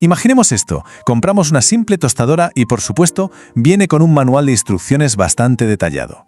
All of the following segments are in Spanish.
Imaginemos esto, compramos una simple tostadora y por supuesto viene con un manual de instrucciones bastante detallado.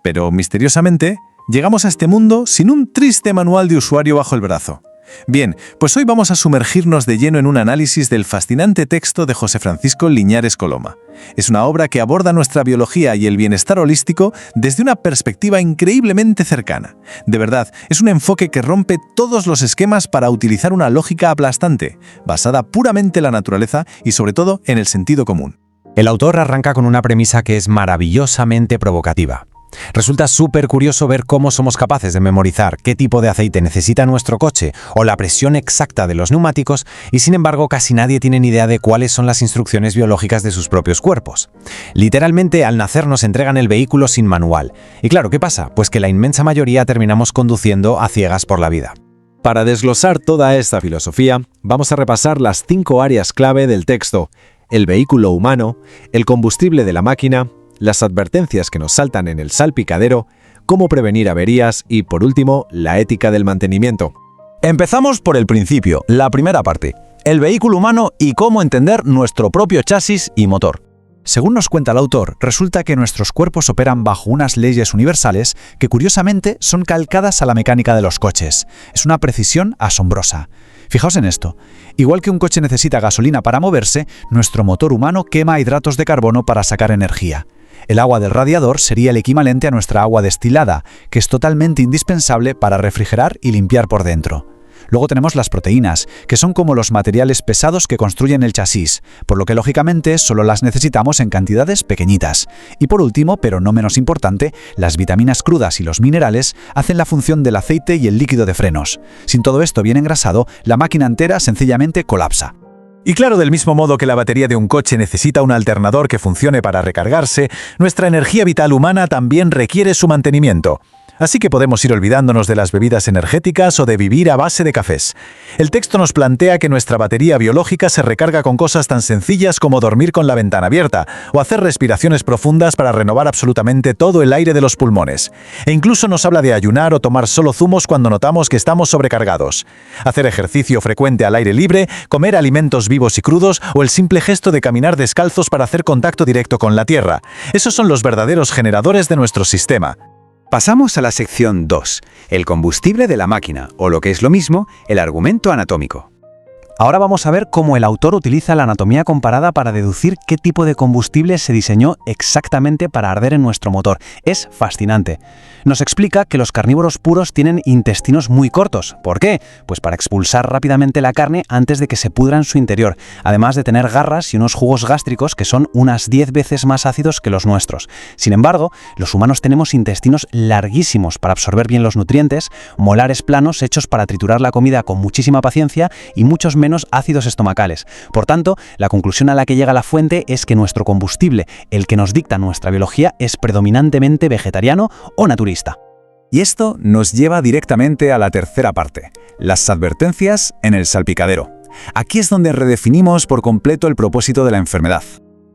Pero misteriosamente, llegamos a este mundo sin un triste manual de usuario bajo el brazo. Bien, pues hoy vamos a sumergirnos de lleno en un análisis del fascinante texto de José Francisco Liñares Coloma. Es una obra que aborda nuestra biología y el bienestar holístico desde una perspectiva increíblemente cercana. De verdad, es un enfoque que rompe todos los esquemas para utilizar una lógica aplastante, basada puramente en la naturaleza y sobre todo en el sentido común. El autor arranca con una premisa que es maravillosamente provocativa. Resulta súper curioso ver cómo somos capaces de memorizar qué tipo de aceite necesita nuestro coche o la presión exacta de los neumáticos y sin embargo casi nadie tiene ni idea de cuáles son las instrucciones biológicas de sus propios cuerpos. Literalmente al nacer nos entregan el vehículo sin manual. Y claro, ¿qué pasa? Pues que la inmensa mayoría terminamos conduciendo a ciegas por la vida. Para desglosar toda esta filosofía, vamos a repasar las 5 áreas clave del texto: el vehículo humano, el combustible de la máquina, las advertencias que nos saltan en el salpicadero, cómo prevenir averías y, por último, la ética del mantenimiento. Empezamos por el principio, la primera parte, el vehículo humano y cómo entender nuestro propio chasis y motor. Según nos cuenta el autor, resulta que nuestros cuerpos operan bajo unas leyes universales que curiosamente son calcadas a la mecánica de los coches. Es una precisión asombrosa. Fijaos en esto. Igual que un coche necesita gasolina para moverse, nuestro motor humano quema hidratos de carbono para sacar energía. El agua del radiador sería el equivalente a nuestra agua destilada, que es totalmente indispensable para refrigerar y limpiar por dentro. Luego tenemos las proteínas, que son como los materiales pesados que construyen el chasis, por lo que lógicamente solo las necesitamos en cantidades pequeñitas. Y por último, pero no menos importante, las vitaminas crudas y los minerales hacen la función del aceite y el líquido de frenos. Sin todo esto bien engrasado, la máquina entera sencillamente colapsa. Y claro, del mismo modo que la batería de un coche necesita un alternador que funcione para recargarse, nuestra energía vital humana también requiere su mantenimiento. Así que podemos ir olvidándonos de las bebidas energéticas o de vivir a base de cafés. El texto nos plantea que nuestra batería biológica se recarga con cosas tan sencillas como dormir con la ventana abierta o hacer respiraciones profundas para renovar absolutamente todo el aire de los pulmones. E incluso nos habla de ayunar o tomar solo zumos cuando notamos que estamos sobrecargados. Hacer ejercicio frecuente al aire libre, comer alimentos vivos y crudos o el simple gesto de caminar descalzos para hacer contacto directo con la tierra. Esos son los verdaderos generadores de nuestro sistema. Pasamos a la sección 2, el combustible de la máquina, o lo que es lo mismo, el argumento anatómico. Ahora vamos a ver cómo el autor utiliza la anatomía comparada para deducir qué tipo de combustible se diseñó exactamente para arder en nuestro motor. Es fascinante. Nos explica que los carnívoros puros tienen intestinos muy cortos. ¿Por qué? Pues para expulsar rápidamente la carne antes de que se pudra en su interior, además de tener garras y unos jugos gástricos que son unas 10 veces más ácidos que los nuestros. Sin embargo, los humanos tenemos intestinos larguísimos para absorber bien los nutrientes, molares planos hechos para triturar la comida con muchísima paciencia y muchos menos ácidos estomacales. Por tanto, la conclusión a la que llega la fuente es que nuestro combustible, el que nos dicta nuestra biología, es predominantemente vegetariano o naturista. Y esto nos lleva directamente a la tercera parte, las advertencias en el salpicadero. Aquí es donde redefinimos por completo el propósito de la enfermedad.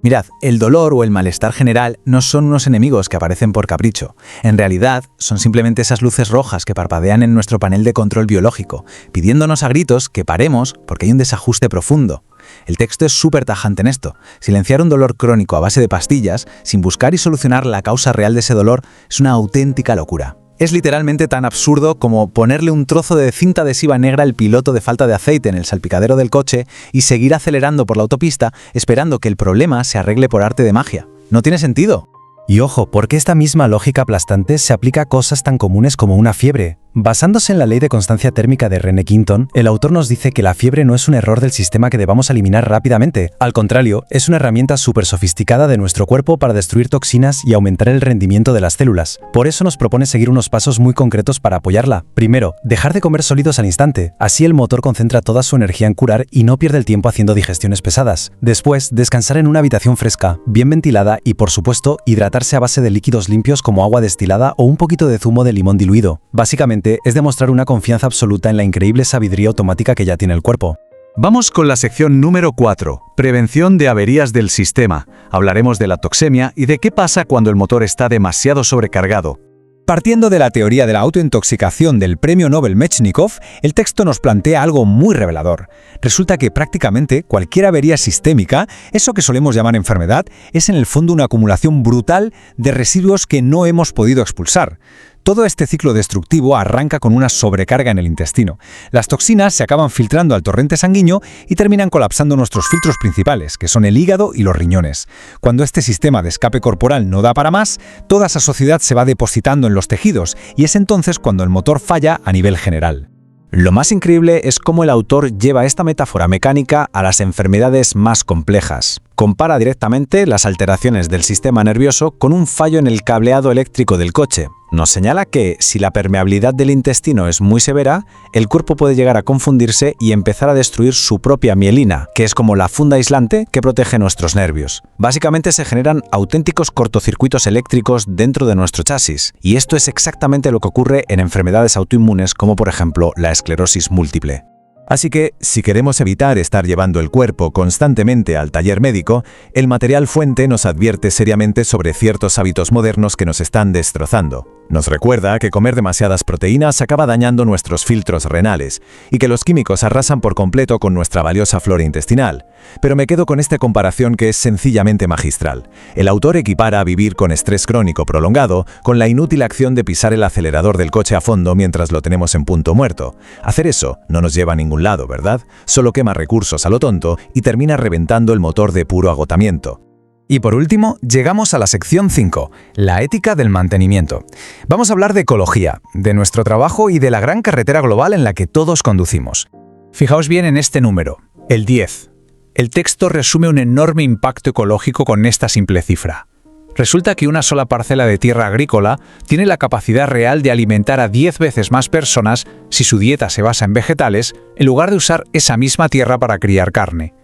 Mirad, el dolor o el malestar general no son unos enemigos que aparecen por capricho. En realidad, son simplemente esas luces rojas que parpadean en nuestro panel de control biológico, pidiéndonos a gritos que paremos porque hay un desajuste profundo. El texto es súper tajante en esto. Silenciar un dolor crónico a base de pastillas, sin buscar y solucionar la causa real de ese dolor, es una auténtica locura. Es literalmente tan absurdo como ponerle un trozo de cinta adhesiva negra al piloto de falta de aceite en el salpicadero del coche y seguir acelerando por la autopista esperando que el problema se arregle por arte de magia. No tiene sentido. Y ojo, porque esta misma lógica aplastante se aplica a cosas tan comunes como una fiebre. Basándose en la ley de constancia térmica de René Quinton, el autor nos dice que la fiebre no es un error del sistema que debamos eliminar rápidamente. Al contrario, es una herramienta súper sofisticada de nuestro cuerpo para destruir toxinas y aumentar el rendimiento de las células. Por eso nos propone seguir unos pasos muy concretos para apoyarla. Primero, dejar de comer sólidos al instante. Así el motor concentra toda su energía en curar y no pierde el tiempo haciendo digestiones pesadas. Después, descansar en una habitación fresca, bien ventilada y, por supuesto, hidratarse a base de líquidos limpios como agua destilada o un poquito de zumo de limón diluido. Básicamente, es demostrar una confianza absoluta en la increíble sabiduría automática que ya tiene el cuerpo. Vamos con la sección número 4, prevención de averías del sistema. Hablaremos de la toxemia y de qué pasa cuando el motor está demasiado sobrecargado. Partiendo de la teoría de la autointoxicación del premio Nobel Mechnikov, el texto nos plantea algo muy revelador. Resulta que prácticamente cualquier avería sistémica, eso que solemos llamar enfermedad, es en el fondo una acumulación brutal de residuos que no hemos podido expulsar. Todo este ciclo destructivo arranca con una sobrecarga en el intestino. Las toxinas se acaban filtrando al torrente sanguíneo y terminan colapsando nuestros filtros principales, que son el hígado y los riñones. Cuando este sistema de escape corporal no da para más, toda esa suciedad se va depositando en los tejidos y es entonces cuando el motor falla a nivel general. Lo más increíble es cómo el autor lleva esta metáfora mecánica a las enfermedades más complejas. Compara directamente las alteraciones del sistema nervioso con un fallo en el cableado eléctrico del coche. Nos señala que, si la permeabilidad del intestino es muy severa, el cuerpo puede llegar a confundirse y empezar a destruir su propia mielina, que es como la funda aislante que protege nuestros nervios. Básicamente se generan auténticos cortocircuitos eléctricos dentro de nuestro chasis, y esto es exactamente lo que ocurre en enfermedades autoinmunes como por ejemplo la esclerosis múltiple. Así que, si queremos evitar estar llevando el cuerpo constantemente al taller médico, el material fuente nos advierte seriamente sobre ciertos hábitos modernos que nos están destrozando. Nos recuerda que comer demasiadas proteínas acaba dañando nuestros filtros renales y que los químicos arrasan por completo con nuestra valiosa flora intestinal. Pero me quedo con esta comparación que es sencillamente magistral. El autor equipara a vivir con estrés crónico prolongado con la inútil acción de pisar el acelerador del coche a fondo mientras lo tenemos en punto muerto. Hacer eso no nos lleva a ningún lado, ¿verdad? Solo quema recursos a lo tonto y termina reventando el motor de puro agotamiento. Y por último, llegamos a la sección 5, la ética del mantenimiento. Vamos a hablar de ecología, de nuestro trabajo y de la gran carretera global en la que todos conducimos. Fijaos bien en este número, el 10. El texto resume un enorme impacto ecológico con esta simple cifra. Resulta que una sola parcela de tierra agrícola tiene la capacidad real de alimentar a 10 veces más personas si su dieta se basa en vegetales, en lugar de usar esa misma tierra para criar carne.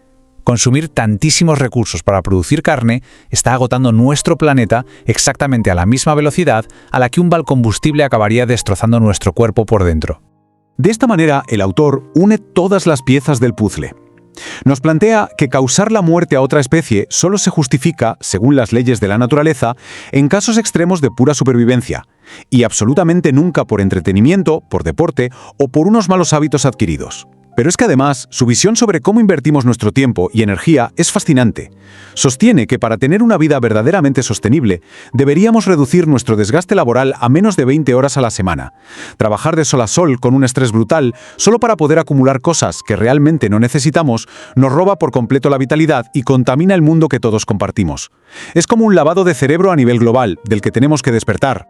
Consumir tantísimos recursos para producir carne está agotando nuestro planeta exactamente a la misma velocidad a la que un balcombustible acabaría destrozando nuestro cuerpo por dentro. De esta manera, el autor une todas las piezas del puzzle. Nos plantea que causar la muerte a otra especie solo se justifica, según las leyes de la naturaleza, en casos extremos de pura supervivencia, y absolutamente nunca por entretenimiento, por deporte o por unos malos hábitos adquiridos. Pero es que además, su visión sobre cómo invertimos nuestro tiempo y energía es fascinante. Sostiene que para tener una vida verdaderamente sostenible, deberíamos reducir nuestro desgaste laboral a menos de 20 horas a la semana. Trabajar de sol a sol con un estrés brutal, solo para poder acumular cosas que realmente no necesitamos, nos roba por completo la vitalidad y contamina el mundo que todos compartimos. Es como un lavado de cerebro a nivel global, del que tenemos que despertar.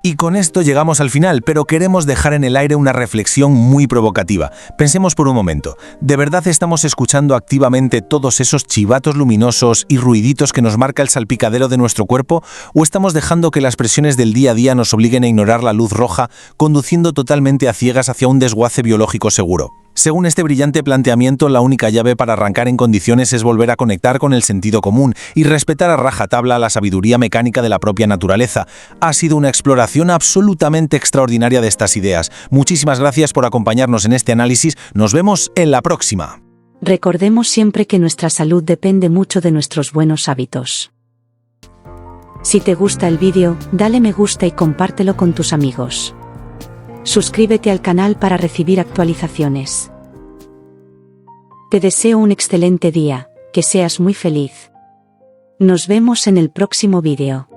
Y con esto llegamos al final, pero queremos dejar en el aire una reflexión muy provocativa. Pensemos por un momento, ¿de verdad estamos escuchando activamente todos esos chivatos luminosos y ruiditos que nos marca el salpicadero de nuestro cuerpo? ¿O estamos dejando que las presiones del día a día nos obliguen a ignorar la luz roja, conduciendo totalmente a ciegas hacia un desguace biológico seguro? Según este brillante planteamiento, la única llave para arrancar en condiciones es volver a conectar con el sentido común y respetar a rajatabla la sabiduría mecánica de la propia naturaleza. Ha sido una exploración absolutamente extraordinaria de estas ideas. Muchísimas gracias por acompañarnos en este análisis. Nos vemos en la próxima. Recordemos siempre que nuestra salud depende mucho de nuestros buenos hábitos. Si te gusta el vídeo, dale me gusta y compártelo con tus amigos. Suscríbete al canal para recibir actualizaciones. Te deseo un excelente día, que seas muy feliz. Nos vemos en el próximo vídeo.